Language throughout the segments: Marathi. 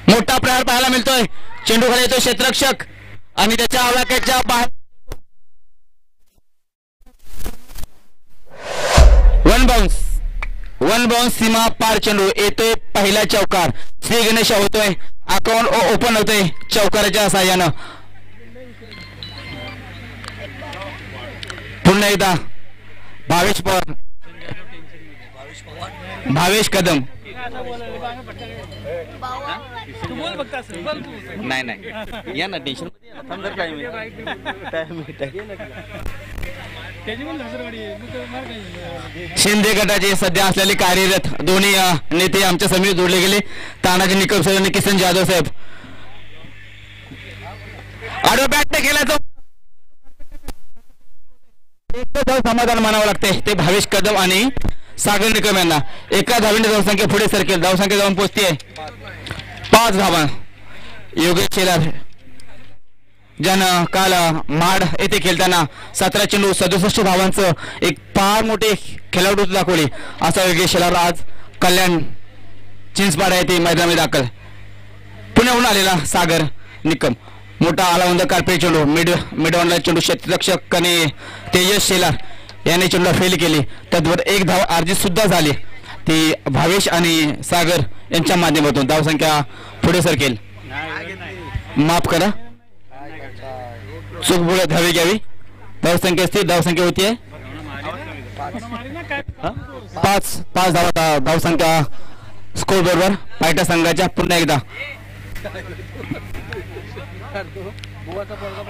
मोठा प्रहार पाहायला मिळतोय. चेंडू खाली येतो क्षेत्ररक्षक आणि त्याच्या आवाक्याच्या बाहेर वन बाउन्स सीमा पार चेंडू येतोय. पहिला चौकार श्री गणेश होतोय. अकाउंट ओपन होतोय चौकाराच्या साह्यानं. पुन्हा एकदा भावेश कदम नाही या ना टेन्शन शिंदे गटाचे सध्या असलेले कार्यरत दोन्ही नेते आमच्या समितीत जोडले गेले. तानाजी निकम साहेब आणि किसन जाधव साहेब. आडो बॅट केला तो समाधान मानावं लागते ते भावेश कदम आणि सागर निकम यांना. एका धावेने धावसंख्या पुढे सरकेल. धावसंख्या जाऊन पोहोचते 5 धावा. योगेश शेलार ज्यानं काल माड येथे खेळताना 17 चेंडू 67 धावांचं एक फार मोठे खेळाडू दाखवले असा योगेश शेलार आज कल्याण चिंचपाडा येथे मैदानामध्ये दाखल. पुण्याहून आलेला सागर निकम मोठा आलावंद कार्पेट चेंडू मिडवॉनला चेंडू क्षेत्ररक्षक आणि तेजस शेलार याने चेंडू फेल केली. तद्वत एक धाव अर्जित सुद्धा झाली ती भावेश आणि सागर यांच्या माध्यमातून. धावसंख्या पुढे सरकेल. माफ करा चूक बोलत धावे घ्यावी. धावसंख्या स्थिर धावसंख्या होती 5 धावा. धावसंख्या स्कोर बरोबर पायटा संघाच्या. पुन्हा एकदा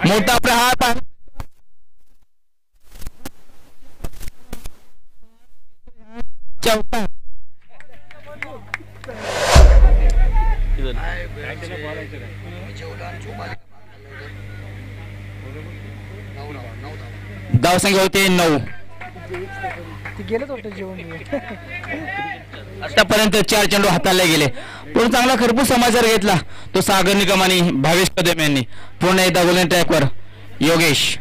मोठा प्रहार चौथा. धावसंख्या होते 9. आतापर्यंत 4 चेंडू हाताळले गेले. पण चांगला खरपूस समाचार घेतला तो सागर निकम आणि भावेश कदम यांनी. पुन्हा एकदा गोल्डन ट्रॅकवर योगेश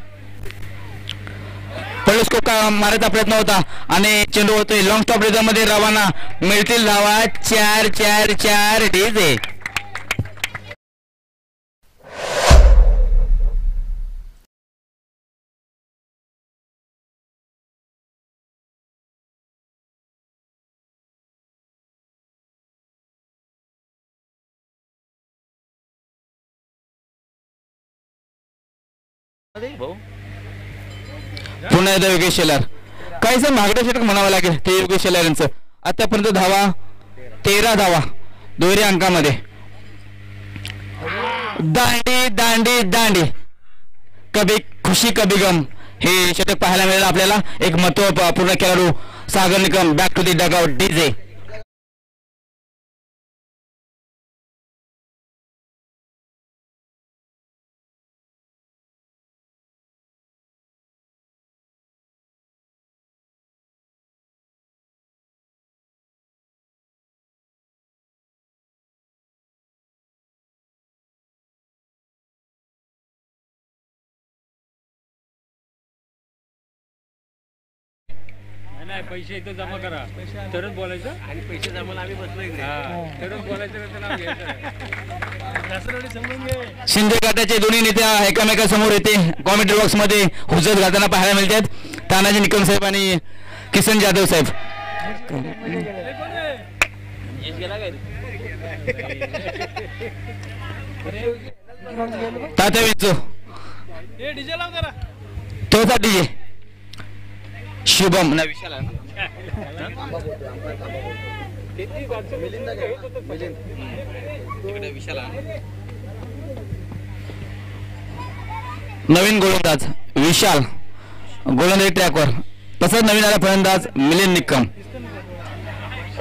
पळस्कोप मारायचा प्रयत्न होता आणि चेंडू होतोय लॉंग स्टॉप रिदम मध्ये रवाना. मिळतील धावा 4 डीजे. पुन्हा एकदा योगेश शेलार. काहीच महागडे षटक म्हणावं लागेल ते योगेश शेलार यांचं. आतापर्यंत धावा 13 धावा दोन्ही अंकामध्ये. दांडी दांडी दांडी कभी खुशी कभी गम हे षटक पाहायला मिळेल आपल्याला. एक महत्वपूर्ण खेळाडू Sagar Nikam back to the dugout DJ. पैसे इथं जमा करा तरच बोलायचं आणि पैसे जमा आम्ही बसलोय तरच बोलायचं. शिंदे गटाचे दोन्ही नेते एकमेकांसमोर येते कॉमेंट्री बॉक्स मध्ये हुजत घालताना पाहायला मिळतात. तानाजी निकम साहेब आणि किसन जाधव साहेब. तात्या विंचू तोचा डीजे शुभम विशाल नवीन गोलंदाज विशाल गोलंदाजी ट्रॅकवर. तसंच नवीन आला फलंदाज मिलिंद निकम.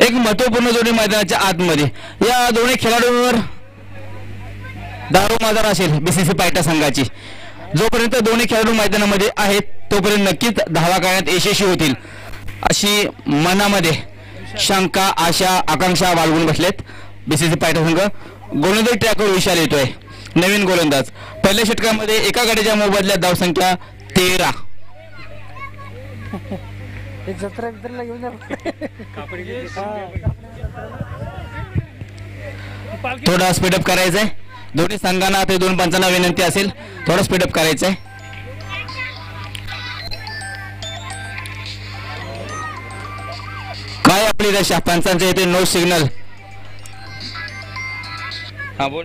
एक महत्वपूर्ण जोडी मैदानाच्या आतमध्ये. या दोन्ही खेळाडूंवर दारू माजार असेल बीसीसी पायटा संघाची. जोपर्यंत दोन्ही खेळाडू मैदानामध्ये आहेत तोपर्यंत नक्कीच धावा काढण्यात यशस्वी होतील अशी मनामध्ये शंका आशा आकांक्षा बाळगून बसलेत बीसीसी पायटा संघ. गोलंदाजी ट्रॅकवर विशाल येतोय नवीन गोलंदाज. पहिल्या षटकामध्ये एका गाडीच्या मोबदल्यात धावसंख्या 13. थोडा स्पीडअप करायचं आहे. दोन्ही संघांना ते दोन पंचांना विनंती असेल थोडं स्पीडअप करायचं आहे. काय आपली दशा पंचांच्या इथे नो सिग्नल. हा बोल.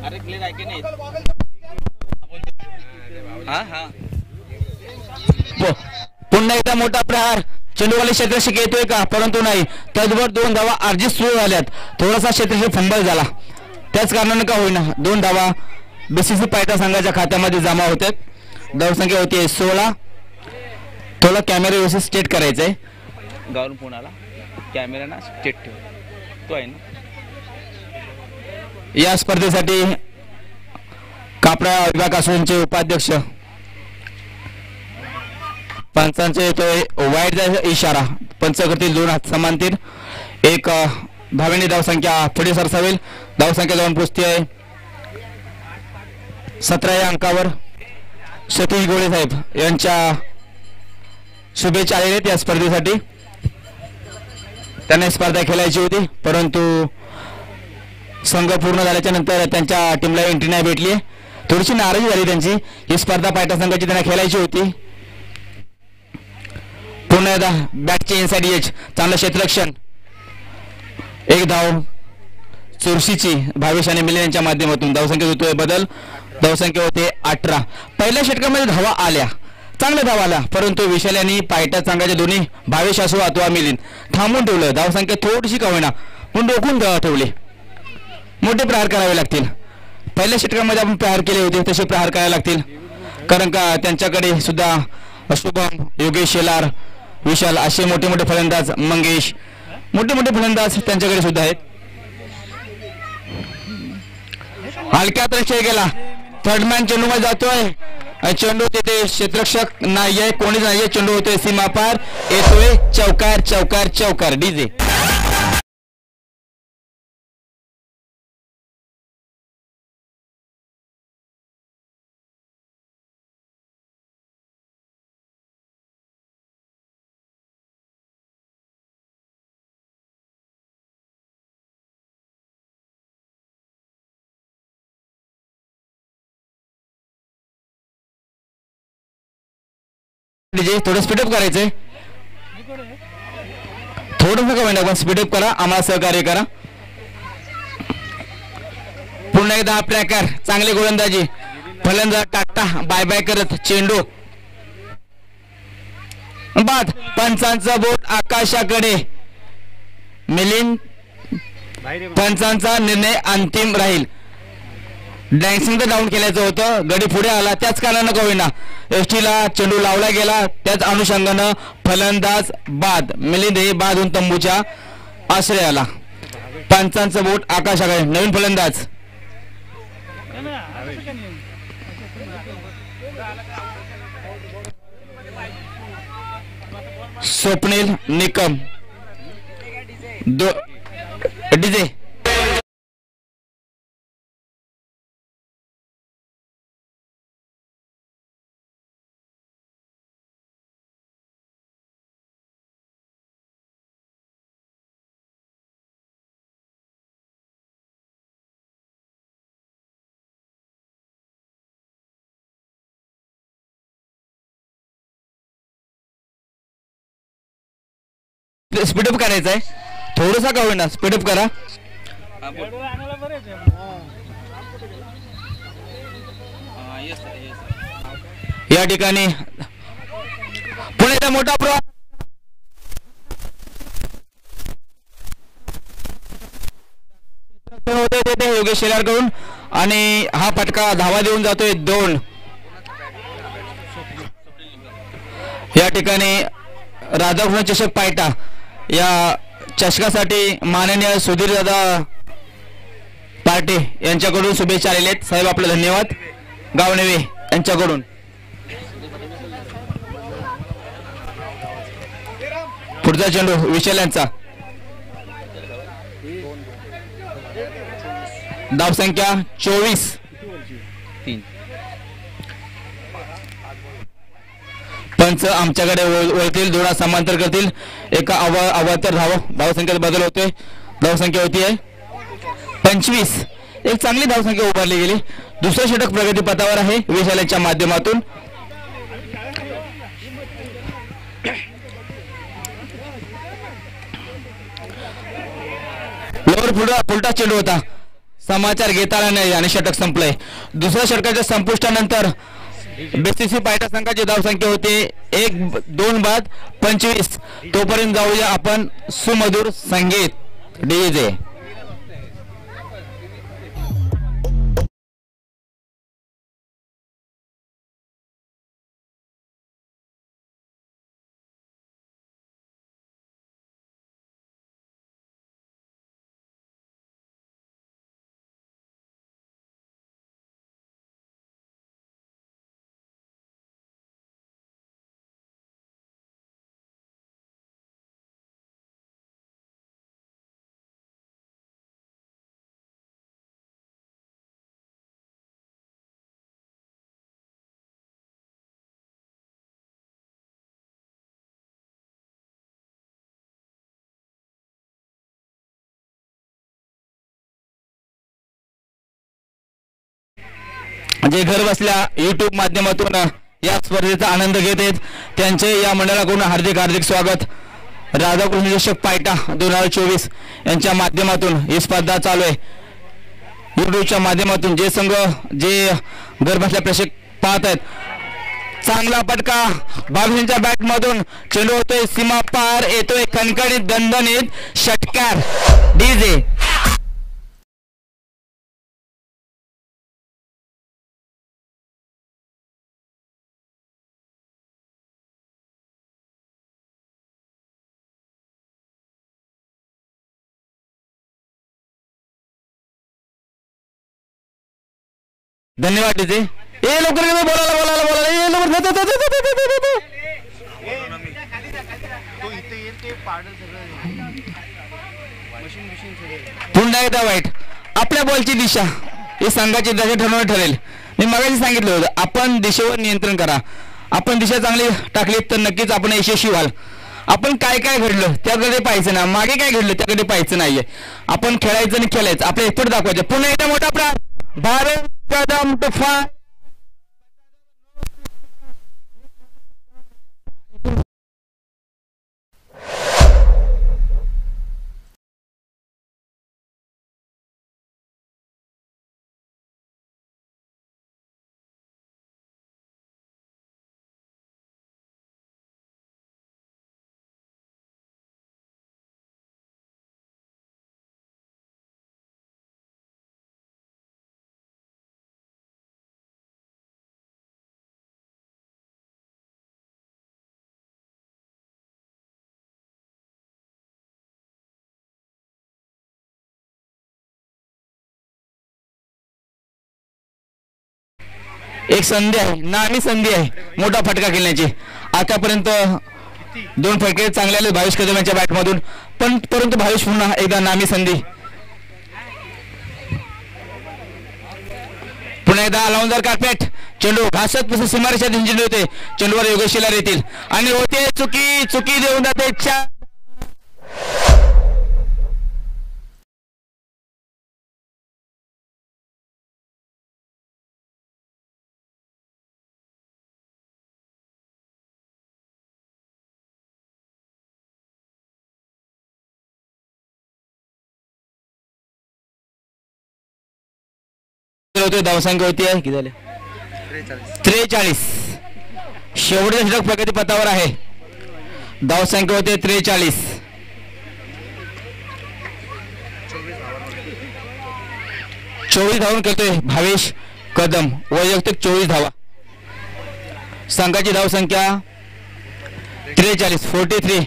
अरे क्लिअर ऐके नाही. पुन्हा एकदा मोठा प्रहार चेंडूवाले क्षेत्ररक्षक येतोय का, परंतु नाही. त्याचबरोबर 2 धावा अर्जित सुरू झाल्यात. थोडासा क्षेत्ररक्षक फंबल झाला, त्याच कारणाने का होईना 2 धावा बीसीसी पायटा संघाच्या खात्यामध्ये जमा होते. धावसंख्या होती 16. थोडा कॅमेरा व्यवस्थित स्टेट करायचंय. गावरून फोन आला, कॅमेरा ना स्टेट ठेव तो आहे ना. या स्पर्धेसाठी कापडा विभाग असोसिएशनचे उपाध्यक्ष पंचांचे येतोय वाईट जायचा इशारा. पंच करतील 2 हात समांतर. एक धावेने धावसंख्या पुढे सरसावेल. धावसंख्या जाऊन पोचते आहे 17 या अंकावर. सतीश गोळे साहेब यांच्या शुभेच्छा आलेल्या आहेत या स्पर्धेसाठी. त्यांना स्पर्धा खेळायची होती, परंतु संघ पूर्ण झाल्याच्या नंतर त्यांच्या टीमला एंट्री नाही भेटली. थोडीशी नाराजी झाली त्यांची. ही स्पर्धा पायटा संघाची त्यांना खेळायची होती. पुन्हा एकदा बॅटचे इनसाइड एज, चांगलं क्षेत्ररक्षण. एक धाव चोरशीची भावेश आणि मिलिंद यांच्या माध्यमातून. धावसंख्येत होतोय बदल. धावसंख्या होते 18. पहिल्या षटकामध्ये धावा आल्या, चांगल्या धावा आल्या, परंतु विशाल यांनी पायटा संघाचे दोन्ही भावेश असो अथवा मिलिंद थांबून ठेवलं. धावसंख्या थोडीशी का होईना पण रोखून ठेवले. मोठे प्रहार करावे लागतील. पहिल्या षटकामध्ये आपण प्रहार केले होते तसे प्रहार करावे लागतील, कारण का त्यांच्याकडे सुद्धा शुभम, योगेश शेलार, विशाल असे मोठे मोठे फलंदाज, मंगेश मोठे मोठे फलंदाज त्यांच्याकडे सुद्धा आहेत. हलक्यात रक्षक गेला. थर्डमॅन चेंडू मध्ये जातोय. चेंडू तिथे क्षेत्ररक्षक नाहीये, कोणीच नाहीये. चेंडू होतोय सीमापार, येतोय चौकार चौकार चौकार. डीजे थोडं स्पीडअप करायचंय. थोडंसं का पण स्पीडअप करा, आम्हाला सहकार्य करा. पुन्हा एकदा ट्रॅकर, चांगली गोलंदाजी. फलंदाज टाकता बाय बाय करत चेंडू बाद. पंचांचा बोट आकाशाकडे. मिलिंद पंचांचा निर्णय अंतिम राहील. डॅन्सिंग तर डाऊन केल्याचं होतं, गडी पुढे आला, त्याच कारणानं का होईना एसटीला चेंडू लावला गेला. त्याच अनुषंगानं फलंदाज बाद. मिलिंद हे बाद होऊन तंबूच्या आश्रयाला. पंचांचं बोट आकाशाकडे. नवीन फलंदाज स्वप्नील निकम. डीजे स्पीडअप करायचं आहे. थोडंसं का होईना स्पीडअप करा. या ठिकाणी पुण्याचा मोठा प्रवाह योगेश शेलार कडून आणि हा फटका धावा देऊन जातोय 2. या ठिकाणी राधाकृष्ण चषक पायटा या चषकासाठी माननीय सुधीर दादा पार्टे यांच्याकडून शुभेच्छा आलेल्या आहेत. साहेब आपले धन्यवाद. गावणेवे यांच्याकडून पुढचा चेंडू विशाल यांचा. धावसंख्या 24. पंच आमच्याकडे वळतील, दोन समांतर करतील, एका अवातर धावसंख्येत बदल होतोय. धावसंख्या होती आहे 25. एक चांगली धावसंख्या उभारली गेली. दुसरं षटक प्रगतीपथावर आहे विशालाच्या माध्यमातून. लोअर फुलटा चेंडू होता, समाचार घेता आला नाही आणि षटक संपलंय. दुसऱ्या षटकाच्या संपुष्टानंतर बीसीसी पायटा संघाची धावसंख्या होते 1-2 बाद 25. तोपर्यंत जाऊया आपण सुमधुर संगीत डीजे. जे घर बसल्या YouTube माध्यमातून या स्पर्धेचा आनंद घेत आहेत त्यांचे या मंडळाकडून हार्दिक हार्दिक स्वागत. राधाकृष्ण चषक पायटा 2024 यांच्या माध्यमातून ही स्पर्धा चालू आहे. YouTubeच्या माध्यमातून जे संघ जे घर बसल्या प्रेक्षक पाहत आहेत, चांगला पटका बाबींच्या बॅट मधून चेंडू होतोय सीमा पार, येतोय खणखणीत दणदणीत षटकार डीजे. धन्यवाद डीजे. ए लवकर बोलायला ए लवकर पुन्हा एकदा वाईट. आपल्या बॉलची दिशा ही संघाची दिशा ठरवणं ठरेल. मी मगाशी सांगितलं होतं आपण दिशेवर नियंत्रण करा. आपण दिशा चांगली टाकली तर नक्कीच आपण यशस्वी व्हाल. आपण काय काय घडलं त्याकडे पाहायचं ना, मागे काय घडलं त्याकडे पाहायचं नाहीये. आपण खेळायचं आणि खेळायचं, आपले एफर्ट दाखवायचे. पुन्हा एकदा मोठा प्राण भारत कदम तुफान. एक संधी आहे, नामी संधी आहे मोठा फटका खेळण्याची. आतापर्यंत 2 फटके चांगले आले भावेश कदम यांच्या बॅटमधून, पण परंतु भावेश पुन्हा एकदा नामी संधी. पुन्हा एकदा लावूनदार कार्पेट चेंडू घासत पुसत सीमारेषा चेंडू होते. चेंडूवर योगेश शिलार येतील आणि होते चुकी देऊन जाते. धावसंख्या होती आहे किती झाले 43. शेवटचे षटक प्रगतीपथावर आहे. धावसंख्या होते 43. 24 धावून करतोय भावेश कदम, वैयक्तिक 24 धावा. संघाची धावसंख्या 43 43.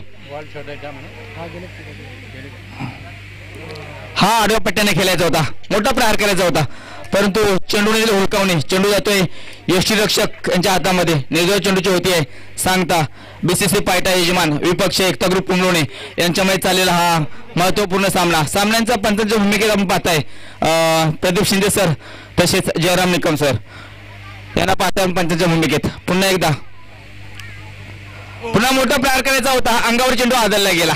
हा आडव्या पट्ट्याने खेळायचा होता, मोठा प्रहार करायचा होता, परंतु चेंडूने हुलकावणे. चेंडू जातोय यष्टीरक्षक यांच्या हातामध्ये. निर्धाव चेंडूची होती आहे सांगता. बीसीसी पायटा यजमान विपक्ष एकता ग्रुप कुंभलोणे यांच्यामध्ये चाललेला हा महत्वपूर्ण सामन्यांचा पंचांच्या भूमिकेत आपण पाहताय प्रदीप शिंदे सर तसेच जयराम निकम सर यांना पाहताय पंचांच्या भूमिकेत. पुन्हा एकदा पुन्हा मोठा प्रहार करायचा होता, अंगावर चेंडू आदळला गेला.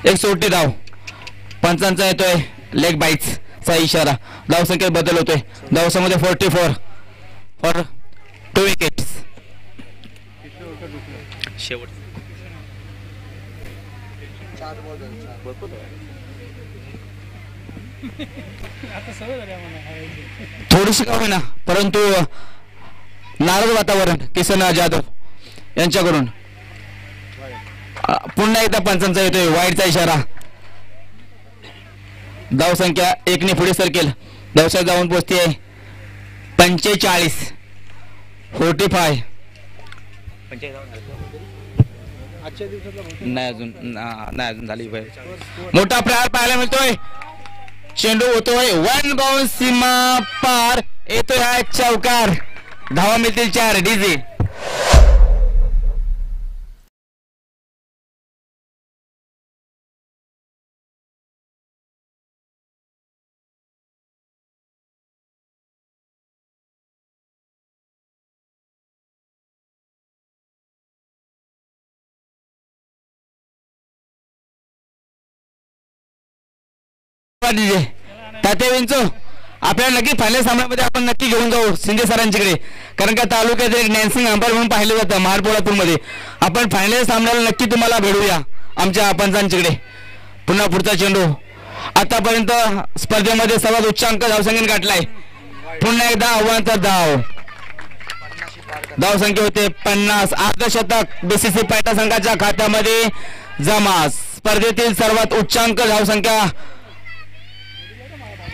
एक सोटी धाव. पंचांचा येतोय लेग बाईट्सचा इशारा. धावसंख्येत बदल होतोय. धावसंख्येमध्ये 44 फॉर 2 विकेट्स. शेवट थोडीशी का होईना परंतु नाराज वातावरण किसन जाधव यांच्याकडून. पुन्हा एकदा पंचांचा येतोय वाईटचा इशारा. धावसंख्या 1 ने पुढे सरकेल. धावसंख्या जाऊन पोहोचते 45 45. नाही अजून झाली. मोठा प्रहार पाहायला मिळतोय. चेंडू होतोय 1 बाउन्स सीमा पार. येतोय हा चौकार. धावा मिळतील 4. डीजे तात्या विंचू आपल्याला नक्की फायनल सामन्यामध्ये आपण नक्की घेऊन जाऊ शिंदे सरांच्याकडे. कारण का तालुक्यात एक नॅन्सिंग अंपायर म्हणून पाहिलं जातं महाडपोळापूरमध्ये. आपण फायनल सामन्याला नक्की तुम्हाला भेटूया आमच्या पंचांच्याकडे. पुन्हा पुढचा चेंडू. आतापर्यंत स्पर्धेमध्ये सर्वात उच्चांक धावसंख्येने गाठलाय. पुन्हा एकदा आव्हानाचा धावसंख्या होते 50. अर्धशतक बीसीसी पैठण संघाच्या खात्यामध्ये जमा. स्पर्धेतील सर्वात उच्चांक धावसंख्या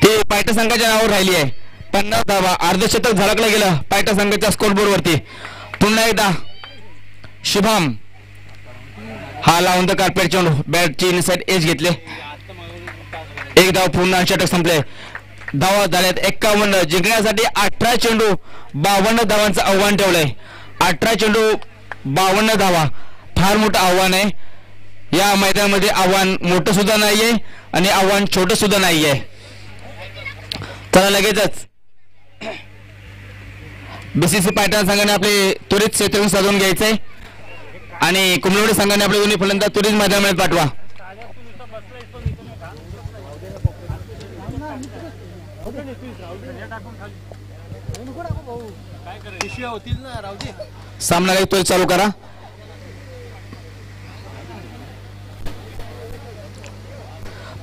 ते पैठण संघाच्या नावावर राहिली आहे. 50 धावा. अर्धशतक झळकलं गेलं पैठण संघाच्या स्कोरबोर्ड वरती. पुन्हा एकदा शुभम हा लावून द कार्पेट चेंडू. बॅटची इनसाइड एज घेतले. एक धाव. पुन्हा षटक संपले. धावा झाल्यात 51. जिंकण्यासाठी 18 चेंडू 52 धावांचं आव्हान ठेवलंय. 18 चेंडू 52 धावा फार मोठं आव्हान आहे. या मैदानामध्ये आव्हान मोठं सुद्धा नाहीये आणि आव्हान छोटं सुद्धा नाहीये. चला लगेचच बीसीसी पैठण संघाने आपले त्वरित क्षेत्र साधून घ्यायचंय आणि कुंभलवाडी संघाने आपले दोन्ही फलंदाज त्वरित मैदानात पाठवा. सामना काही त्वरित चालू करा.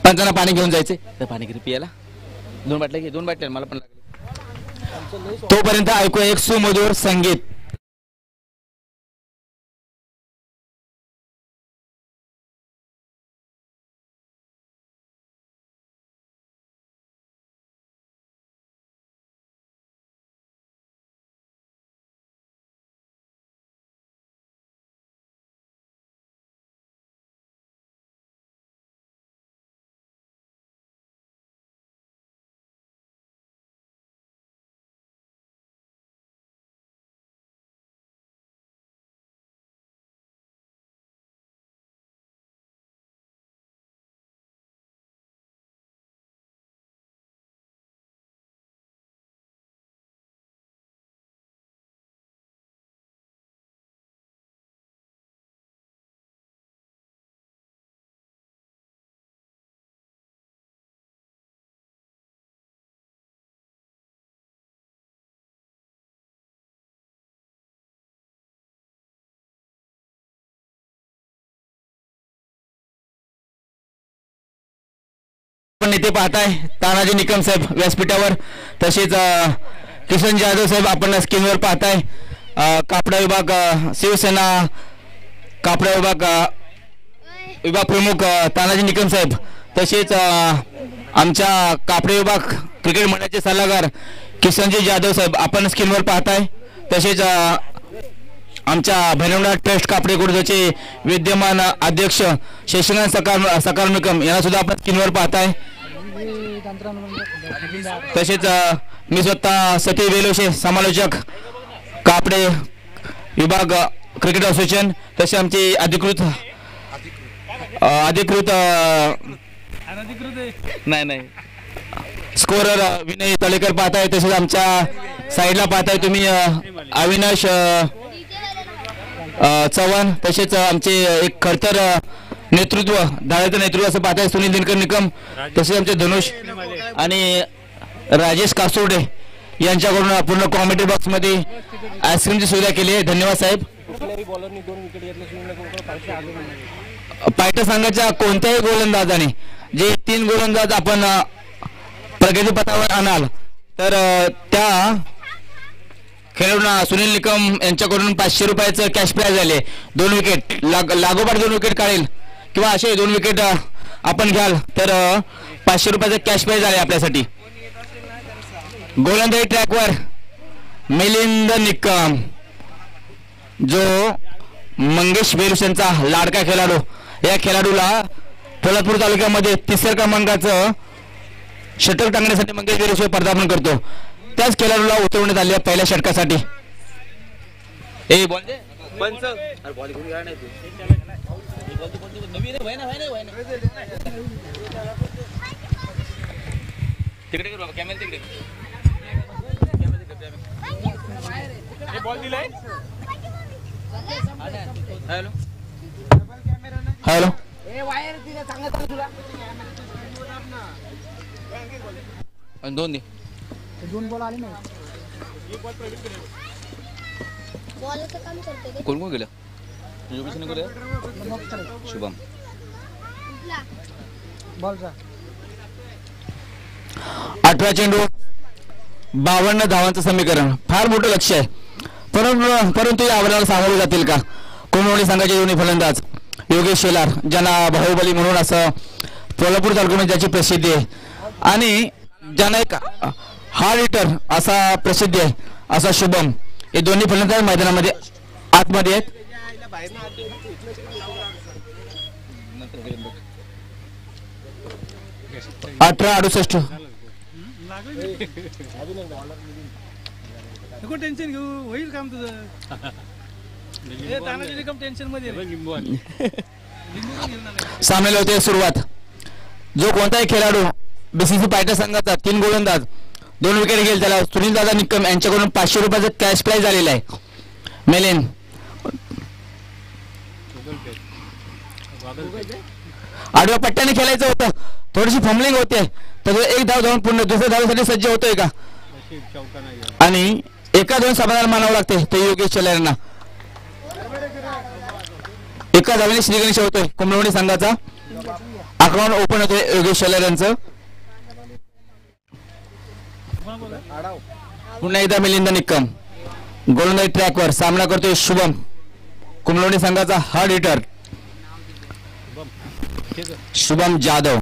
पंचांना पाणी घेऊन जायचे. पाणी घरी पियाला 2 बाटल्या घे. 2 बाटल्या मला पण लागले. तोपर्यंत ऐकूया एक सुमधुर संगीत. नेते पाहताय तानाजी निकम साहेब व्यासपीठावर. तसेच किसन जाधव साहेब आपण स्क्रीनवर पाहताय. कापडा विभाग शिवसेना कापडा विभाग प्रमुख तानाजी निकम साहेब. तसेच आमच्या कापडा विभाग क्रिकेट मंडळाचे सल्लागार किसनजी जाधव साहेब आपण स्क्रीनवर पाहताय. तसेच आमच्या भैरवनाथ ट्रस्ट कापडे गुरुद्वाराचे विद्यमान अध्यक्ष शशिकांत सकार निकम यांना सुद्धा आपण स्क्रीनवर पाहताय. तसेच मी स्वतः सती वेलोशे समालोचक कापडे विभाग क्रिकेट असोसिएशन. तसे आमचे अधिकृत नाही स्कोरर विनय तळेकर पाहताय. तसेच आमच्या साईडला पाहताय तुम्ही अविनाश चव्हाण, तसेच आमचे एक खडतर नेतृत्व, धाड्याचं नेतृत्व असं पाहताय सुनील दिनकर निकम, तसेच आमचे धनुष आणि राजेश कासोडे यांच्याकडून पूर्ण कॉमेडी बॉक्समध्ये आईस्क्रीमची सुविधा केली आहे. धन्यवाद साहेब. पायटा संघाच्या कोणत्याही गोलंदाजाने जे 3 गोलंदाज आपण प्रगतीपथावर आणाल तर त्या खेळाडूंना सुनील निकम यांच्याकडून 500 रुपयाचं कॅश प्राइज आले. 2 विकेट लागोपाठ 2 विकेट काढेल किंवा असे 2 विकेट आपण घ्याल तर 500 रुपयाचं कॅश प्राइज आले आपल्यासाठी. गोलंदाजी ट्रॅकवर मिलिंद निकम, जो मंगेश बेरुशेंचा लाडका खेळाडू, या खेळाडूला पोलादपूर तालुक्यामध्ये 3ऱ्या क्रमांकाचं शटल टांगण्यासाठी मंगेश बेरुशे पदार्पण करतो. त्याच खेळाडूला उतरवण्यात आले पहिल्या षटकासाठी. हॅलो, दोन दे. 2 बॉल आले नाही. बॉलचं काम करते कोण कोण गेलं? शुभम. बॉलचा 18 चेंडू 52 धावांचं समीकरण फार मोठं लक्ष आहे. परंतु या आव्हानाला सामोरे जातील का कोमरवली संघाचे दोन्ही फलंदाज योगेश शेलार, ज्यांना बाहुबली म्हणून असं कोल्हापूर तालुक्यामध्ये ज्याची प्रसिद्धी आहे, आणि ज्यांना एक हार्ड हिटर असा प्रसिद्धी आहे असा शुभम, हे दोन्ही फलंदाज मैदानामध्ये आतमध्ये आहेत. 18-68. नको टेन्शन घेऊ, होईल काम तुझं. तानाजी निकम टेन्शन मध्ये सामन्याला होते सुरुवात. जो कोणताही खेळाडू बीसीसी पायटा संघाचा 3 गोलंदाज 2 विकेट घेईल त्याला सुनील दादा निकम यांच्याकडून 500 रुपयाचं कॅश प्राइज आलेलं आहे. मेलेन आडव्या पट्ट्याने खेळायचं होतं, थोडीशी फॉर्मलिंग होते, तर 1 धाव धावून पूर्ण दुसऱ्या धावेसाठी सज्ज होतोय का, आणि एका 2 समाधान मानावं लागते ते योगेश शेलार यांना. एका धावेने श्री गणेश होतोय कोमरवली संघाचा. अकाउंट ओपन होतोय योगेश शेलार यांचं. पुन्हा एकदा मिलिंद निकम गोलंदाजी ट्रॅकवर सामना करतोय शुभम, कोमरवली संघाचा हार्ड हिटर शुभम जाधव.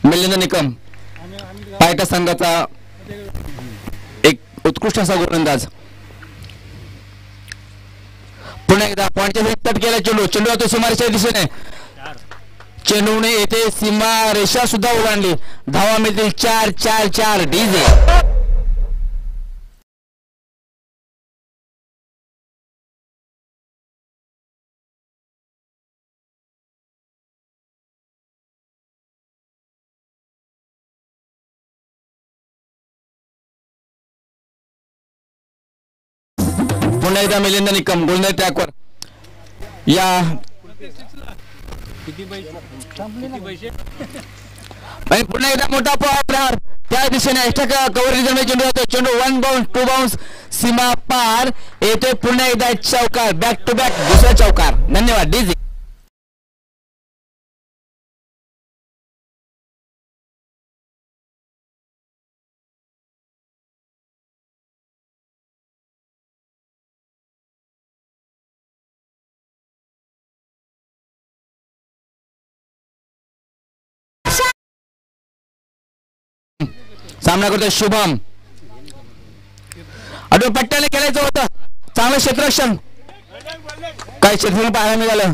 मिलिंद निकम पायटा संघाचा एक उत्कृष्ट असा गोलंदाज. पुन्हा एकदा पॉईंटच्या तट केला चेंडू, चेंडू आता सीमारेषेच्या दिशेने, चेंडूने येथे सीमा रेषा सुद्धा ओलांडली. धावा मिळतील 4-4-4. डीजे पुन्हा एकदा मिलिंद निकम गोलंदाजी ट्रॅकवर. या आणि पुन्हा एकदा मोठा प्रहार त्या दिशेने एक्स्ट्रा कव्हर रिझन चेंडू होतो. चेंडू 1 बाउन्स 2 बाउन्स सीमा पार येतोय. पुन्हा एकदा चौकार, बॅक टू बॅक दुसरा चौकार. धन्यवाद. डीजे सामना करतोय शुभम. आडव्या पट्ट्याने खेळायचं होतं, चांगलं क्षेत्ररक्षण काही क्षेत्र पाहायला मिळालं.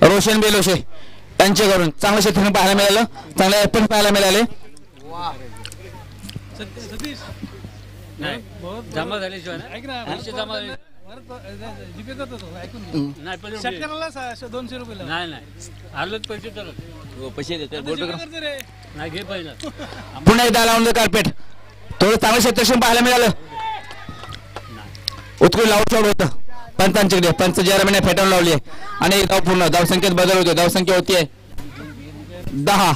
रोशन बेलोशे त्यांच्याकडून चांगलं क्षेत्र पाहायला मिळालं, चांगले एफर्ट पाहायला मिळाले. जमा झाल्याशिवाय नाही 200 रुपये नाही, आलोच पैसे तर पैसे देतो नाही घे पहिलं. पुन्हा एकदा लावून कार्पेट थोडं चांगलं क्षेत्रक्षण पाहायला मिळालं. उत्कृष्ट लाऊड शॉट होतं पंचांच्याकडे. पंच जयरामाने फेटाळून लावली आहे आणि एक धाव पूर्ण. धावसंख्येत बदल होतो. धावसंख्या होती आहे 10.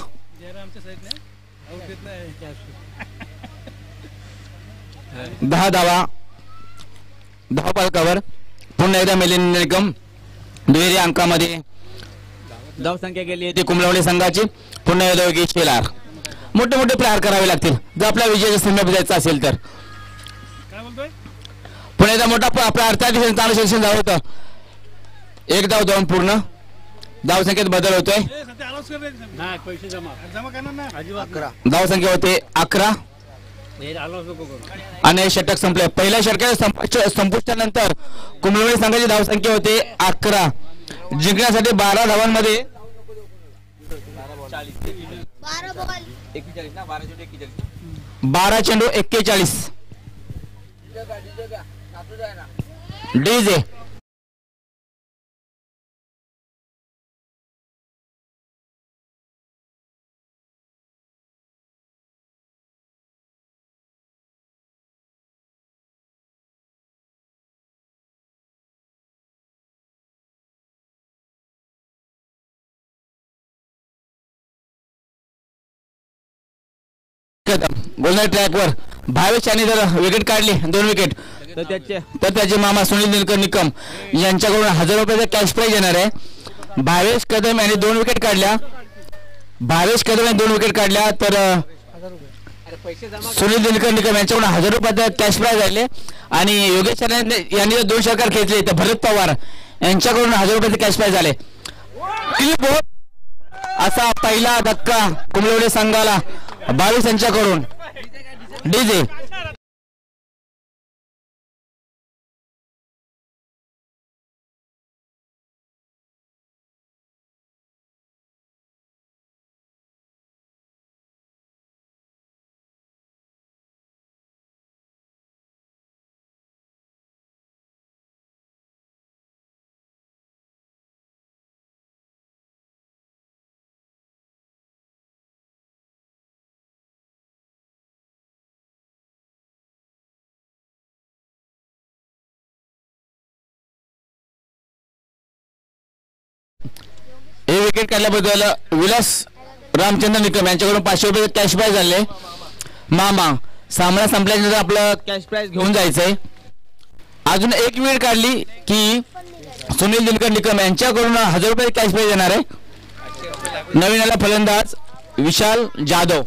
10 धावा धावफलकावर. पुन्हा एकदा मिलिंद निकम दुहेरी अंकामध्ये धावसंख्या गेली ती कुंभलवणी संघाची. पुन्हा एकदा योगेश शेलार. मोठे मोठे प्रहार करावे लागतील जर आपल्या विजयाच्या सीमेत जायचं असेल तर. पुन्हा एकदा मोठा प्रहार त्या दिवशी चांगलं सेक्शन झालं होतं. एक धाव धावून पूर्ण. धावसंख्येत बदल होतोय. नाही पैसे जमा करणार अजिबात. धावसंख्या होते 11 आणि षटक संपले. पहिल्या षटकाच्या संपुष्टानंतर कुंभलवणी संघाची धावसंख्या होते 11. जिंकण्यासाठी 12 धावांमध्ये 12 चेंडू 41. डीजे गोलंदाज ट्रॅकवर भावेश यांनी जर विकेट काढली 2 विकेट तर त्याचे मामा सुनील निकम यांच्याकडून 1000 रुपयाचा कॅश प्राइज येणार आहे. भावेश कदम यांनी 2 विकेट काढल्या. तर सुनील निकम यांच्याकडून 1000 रुपयाचा कॅश प्राइज आले आणि योगेश यांनी 2 षटकार खेचले तर भरत पवार यांच्याकडून 1000 रुपयाचे कॅश प्राइज आले. असा पहिला धक्का कुंभलवणी संघाला 22 यांच्याकडून. डीजे हे विकेट काढल्याबद्दल विलास रामचंद्र निकम यांच्याकडून 500 रुपये कॅश प्राइज आले. मामा सामना संपल्यानंतर आपलं कॅश प्राइज घेऊन जायचंय. अजून 1 विकेट काढली की सुनील निकम यांच्याकडून 1000 रुपये कॅश प्राइज येणार आहे. नवीन आला फलंदाज विशाल जाधव.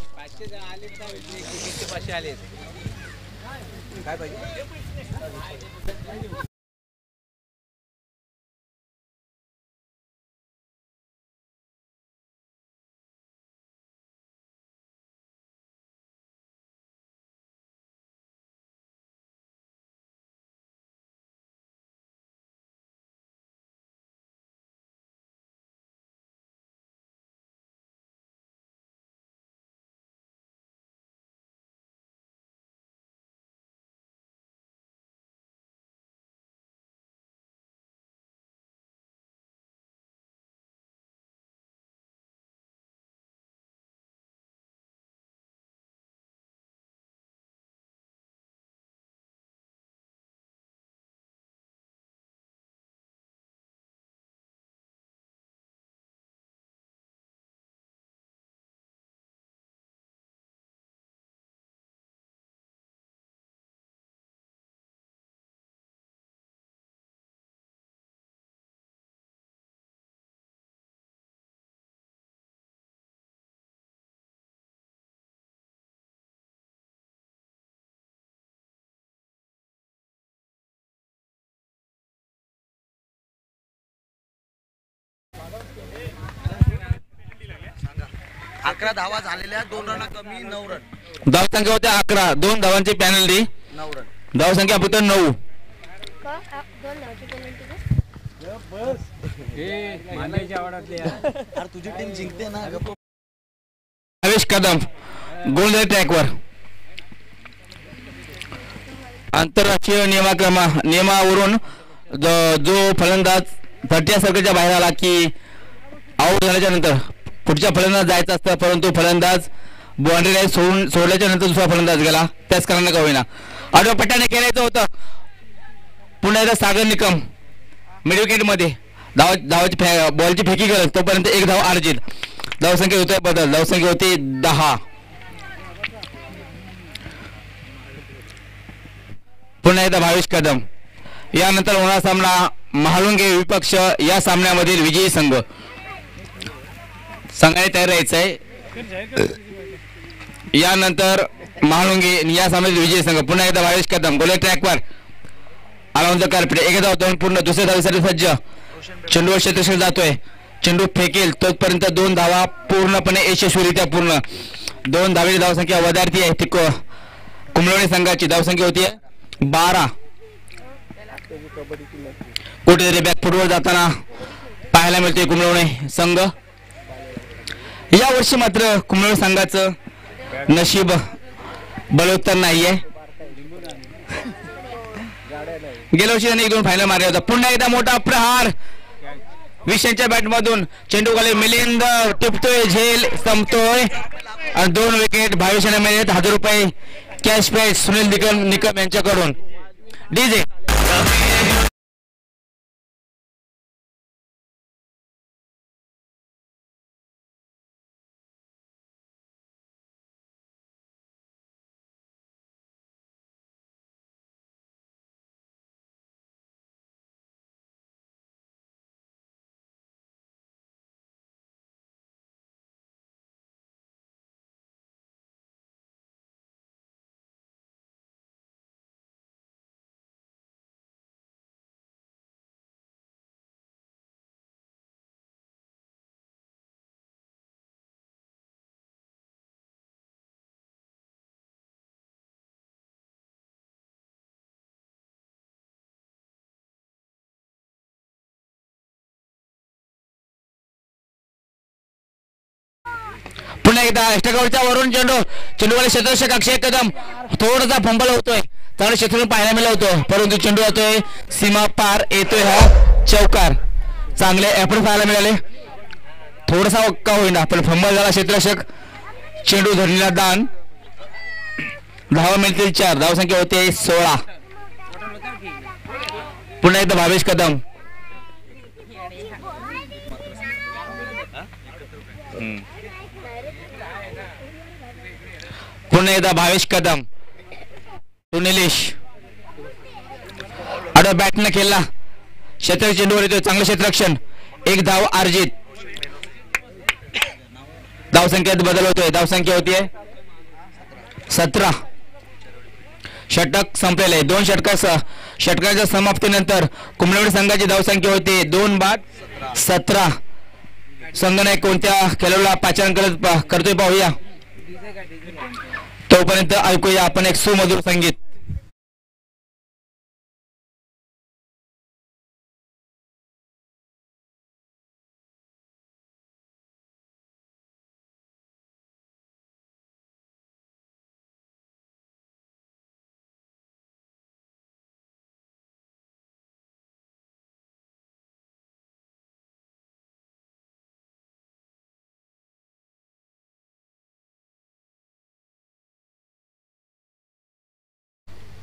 अकरा धावा झालेल्या 2 रन कमी 9 रन. धावसंख्या होत्या 11. 2 धावांची पॅनल्टी. 9 रन. धावसंख्या फक्त 9. तुझी टीम जिंकते ना. भावेश कदम गोलंदाज ट्रॅकवर. आंतरराष्ट्रीय नियमावरून जो फलंदाज 30 सर्कलच्या बाहेर आला की आऊट झाल्याच्या नंतर पुढच्या फलंदाज जायचं असतं, परंतु फलंदाज बाउंड्री लाईन सोडल्याच्या नंतर दुसरा फलंदाज गेला, त्याच कारणाने का होईना. आडव्या पट्ट्याने खेळायचं होतं. पुन्हा एकदा सागर निकम मिड विकेट मध्ये धावाची बॉलची फेकी करत, तोपर्यंत एक धाव अर्जित. धावसंख्या होतोय बदल, धावसंख्या होती 10. पुन्हा एकदा भावेश कदम. यानंतर होणारा सामना महाळुंगे विपक्ष या सामन्यामधील विजयी संघ. संघाने तयार राहायचं आहे. यानंतर महाळुंगे या सामन्यातील विजयी संघ. पुन्हा एकदा भावेश कदम गोले ट्रॅकवर आलावंत कारपिटे. एक धाव दोन पूर्ण, दुसऱ्या धावीसाठी सज्ज. चेंडूवर क्षेत्ररक्षक जातोय, चेंडू फेकेल तोपर्यंत 2 धावा पूर्णपणे यशस्वीरित्या पूर्ण. 2 धावेची धावसंख्या वधारती आहे ती कुंभलोणी संघाची. धावसंख्या होती 12. कुठेतरी बॅक फुटवर जाताना पाहायला मिळते कुंभलोणी संघ. या वर्षी मात्र कुंभलोणी संघाचं नशीब बलोत्तर नाहीये. गेल्या वर्षी त्यांनी 1-2 फायनल मारले होता. पुन्हा एकदा मोठा प्रहार विषयांच्या बॅट मधून. चेंडू खाली मिलिंद टिपतोय, झेल संपतोय आणि 2 विकेट. भावेशाने मिळत 1000 रुपये कॅश प्राइज सुनील निकम यांच्याकडून. डीजे पुन्हा एकदा अष्टकावरच्या वरून चेंडूवाले क्षेत्ररक्षक अक्षय कदम. थोडासा फंबल होतोय, चांगलं क्षेत्ररक्षण पाहायला मिळालं होतं, परंतु चेंडू जातोय सीमा पार, येतोय हा चौकार. चांगले एफर्ट पाहायला मिळाले. थोडासा का होईना पण फंबल झाला क्षेत्ररक्षक. चेंडू धरलेला दान. धावा मिळतील 4. धावसंख्या होते 16. पुन्हा एकदा भावेश कदम. पुन्हा एकदा भावेश कदम. निलेश आडवा बॅटने खेळला, क्षेत्र चेंडूवर येतो, चांगलं क्षेत्ररक्षण. 1 धाव अर्जित. धावसंख्येत बदल होतोय, धावसंख्या होतीये 17. षटक संपलेले आहे. 2 षटकाच्या समाप्तीनंतर कुंभलोणी संघाची धावसंख्या होती 2 बाद 17. संघाने कोणत्या खेळाडूला पाचारण करतोय पाहूया. तोपर्यंत ऐकूया आपण एक सुमधुर संगीत.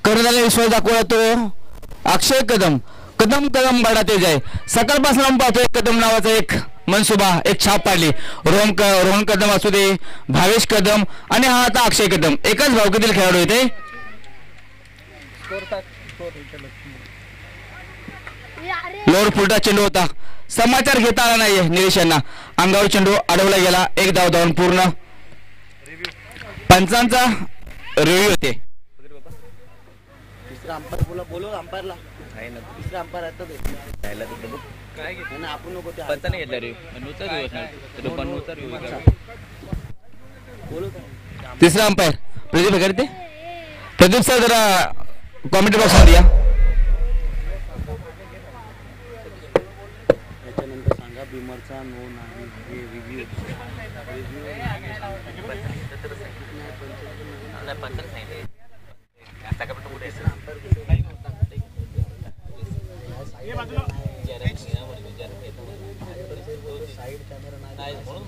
कर्णधाराने विश्वास दाखवला तो अक्षय कदम. कदम बढाते जाय. सकाळपासून आपण पाहतोय कदम नावाचा एक मनसुबा, एक छाप पाडली. रोहन कदम असू दे, भावेश कदम आणि हा आता अक्षय कदम, एकाच भावकीतील खेळाडू येते. लोअर फुलटा चेंडू होता, समाचार घेता आला नाहीये निलेश यांना. अंगावर चेंडू अडवला गेला. 1 धाव धावून पूर्ण. पंचांचा रिव्ह्यू होते. बोलो अंपायरला तिसरा अंपायर आता काय घेतलं आपण नको पंचाने घेतला रे. तिसरा अंपायर प्रदीप करते. प्रदीप सर जरा कॉमेंट्री बॉक्स मध्ये या. त्याच्यानंतर सांगा बिमरचा नो नाही रिव्ह्यू. साईड कॅमेरा नाही म्हणून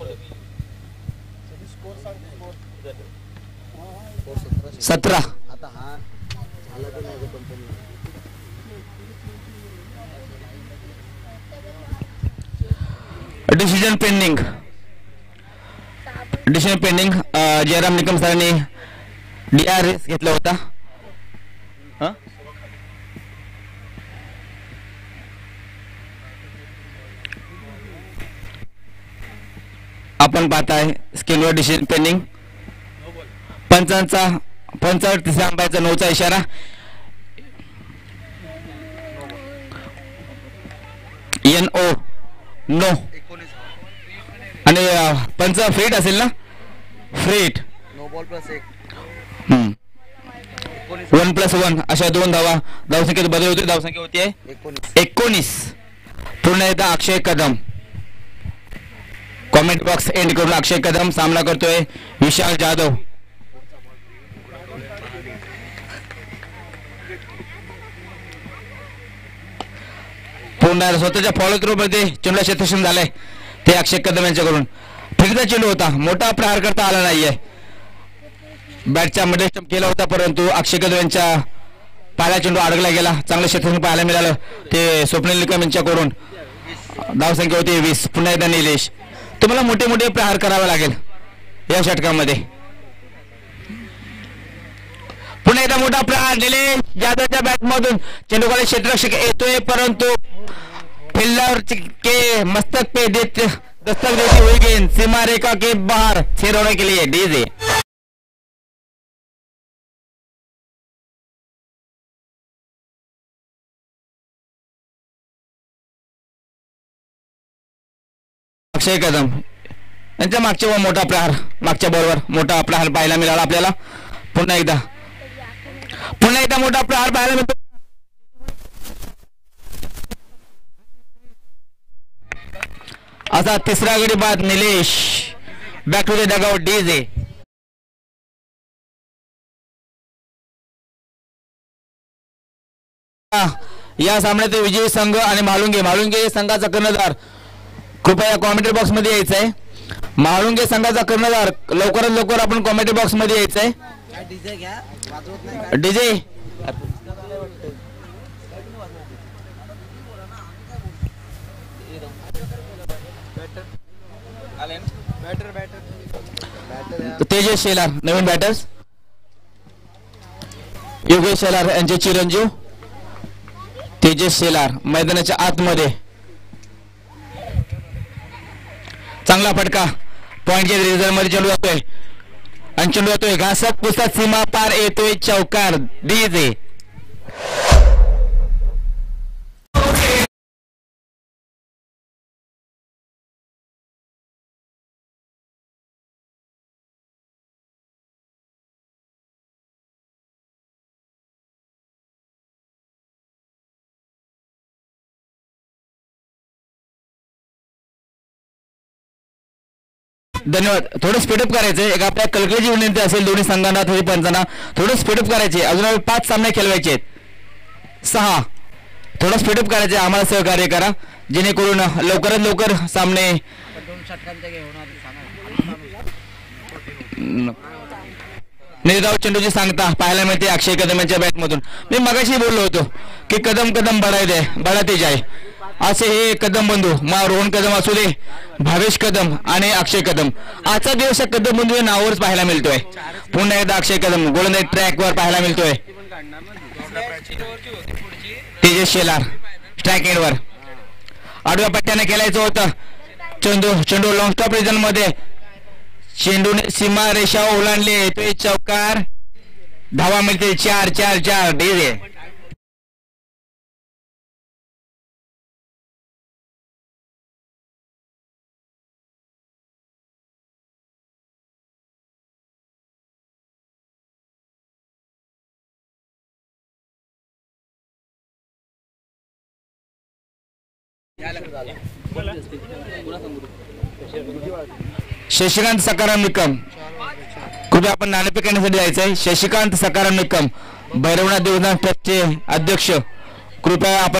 17. आता हा झाला तर नाही company decision pending. Decision pending. Jairam Nikam सरांनी DRS घेतला होता. आपण पाहताय स्क्रीनवर डिसिजन पेंडिंग. पंचांचा तिसऱ्या अंपायरचा 9चा इशारा. NO no. आणि पंच फ्रीट असेल ना. फ्रीट. नो बॉल प्लस 1+1 अशा 2 धावसंख्येत बदल होते. धावसंख्या होती 19. पुन्हा एकदा अक्षय कदम. कॉमेंट बॉक्स एंड करून अक्षय कदम सामना करतोय विशाल जाधव. पुन्हा स्वतःच्या फॉलो थ्रू मध्ये चेंडूला क्षेत्ररक्षण झालंय ते अक्षय कदम यांच्याकडून. फिरता चेंडू होता, मोठा प्रहार करता आला नाहीये. बॅटच्या मध्ये स्टंप केला होता परंतु अक्षय कदम यांच्या पायाला चेंडू अडकला गेला. चांगलं क्षेत्ररक्षण पाहायला मिळालं ते स्वप्नील निकम यांच्याकडून. धावसंख्या होती 20. पुन्हा एकदा निलेश. तुम्हाला मोठे मोठे प्रहार करावे लागेल या षटकामध्ये. पुन्हा एकदा मोठा प्रहार निलेश जाधवच्या बॅटमधून. चेंडूकडे क्षेत्ररक्षक येतोय परंतु फिल्डर के मस्तक पे दस्तक देती हुई गेंद सीमा रेखा के बाहर 6 रनों के लिए डीजे. अक्षय कदम यांच्या मागच्या मोठा प्रहार, मागच्या बॉलवर मोठा प्रहार पाहायला मिळाला आपल्याला. पुन्हा एकदा मोठा प्रहार पाहायला मिळतो. असा तिसरा गडी बाद Nilesh. Back to the dugout DJ. या सामन्यात विजयी संघ आणि म्हाळुंगे संघाचा कर्णधार कृपया कॉमेंट्री बॉक्स मध्ये यायचं आहे. म्हाळुंगे संघाचा कर्णधार लवकरात लवकर आपण कॉमेंट्री बॉक्स मध्ये यायचं आहे. डीजे तेजस शेलार नवीन बॅटर्स. योगेश शेलार यांचे चिरंजीव तेजस शेलार मैदानाच्या आतमध्ये. चांगला फटका पॉइंटच्या रिझल्ट मध्ये चेंडू जातोय आणि चेंडू जातोय घासत पुसत सीमा पार येतोय चौकार डीजे. धन्यवाद. थोडं स्पीडअप करायचंय. एक आपल्या कलकलीची विनंती असेल दोन्ही संघांना थोडी पंचांना थोडं स्पीडअप करायचे. अजून 5 सामने खेळवायचे आहेत 6. थोडं स्पीडअप करायचे. आम्हाला सहकार्य करा जेणेकरून लवकरात लवकर सामने. निर्धाव चेंडूची सांगता पाहायला मिळते अक्षय कदम यांच्या बॅटमधून. मी मगाशी बोललो होतो की कदम कदम बढाते जाय. असे हे कदम बंधू रोहन कदम असू दे, भावेश कदम आणि अक्षय कदम. आजचा दिवस कदम बंधू नावावरच पाहायला मिळतोय. पुन्हा एकदा अक्षय कदम गोलंदाजी ट्रॅक वर पाहायला मिळतोय. तेजस शेलार स्ट्राईक एंड वर आडव्या पट्ट्याने खेळायचं होतं. चेंडू लॉंग स्टॉप रिजन मध्ये चेंडूने सीमा रेषा ओलांडली. येतोय चौकार. धावा मिळते 4 डीजे. शशिकांत सकाराम निकम कृपया आपण नाणेफेक करण्यासाठी जायचंय. शशिकांत सकाराम निकम भैरवनाथ देवस्थान ट्रस्टचे अध्यक्ष कृपया आपण